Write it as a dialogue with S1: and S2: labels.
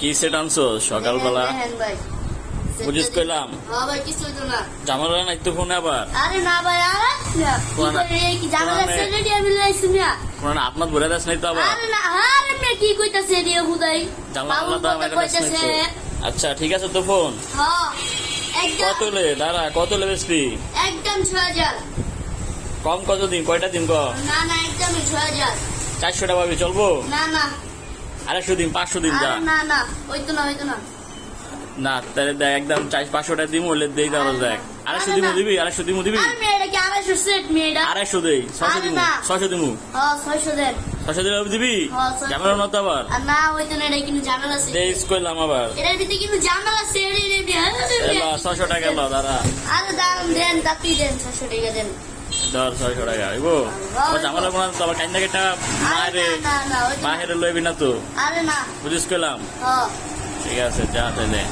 S1: কি সেট আনছো সকালবেলা? বুঝিস কইলাম
S2: ভাই কিছু হইতো না।
S1: জামালা নাই তো ফোনে আবার
S2: আরে না ভাই আরে কি জামালা ছেড়ে দিয়ে আমি লাইছি না।
S1: কোন আপনার বলে দাস নাই তো আবার?
S2: আরে না আরে মে কি কইতাছে রে হুদাই
S1: জামালা তো আমার কাছে নাই তো। আচ্ছা ঠিক আছে তো ফোন
S2: হ্যাঁ একদম
S1: কত লে দাঁড়া কত লে বেসবি?
S2: একদম 6000
S1: কম কত দিন কয়টা দিন ক?
S2: না না একদম 6000
S1: 400 টাকা পাবি চলবো?
S2: না না
S1: 250 দিন 500 দিন যা
S2: আরে না না হইতো না
S1: না তাহলে দেখ একদম 500 টাকা দিমু হলে দেই দাও দেখ 250 দিমু দিবি 250 দিমু দিবি
S2: আরে মেয়েটা কি 250 সেট মেয়েটা
S1: 250 দেই 600 দিমু 600 দিমু
S2: হ্যাঁ 600 দেন
S1: 600 দিলে দিবি
S2: হ্যাঁ, 600
S1: জামালা না তো আবার
S2: আর না হইতো না এটা কিন্তু জানালা আছে
S1: দেইস কইলাম আবার
S2: এটার ভিতরে কিন্তু জানালা আছে
S1: এলা 600 টাকা লো দাঁড়া
S2: আরে দাম দেন তাতি দেন 600 টাকা দেন
S1: ধর 600 টাকা আইবো ও জামালা কোন তো আবার কাইন্দা কেটা মারে
S2: না হইতো না।
S1: বাহিরে লইবি না তো
S2: আরে না
S1: বুঝিস কইলাম
S2: হ্যাঁ
S1: ঠিক আছে যা তাইলে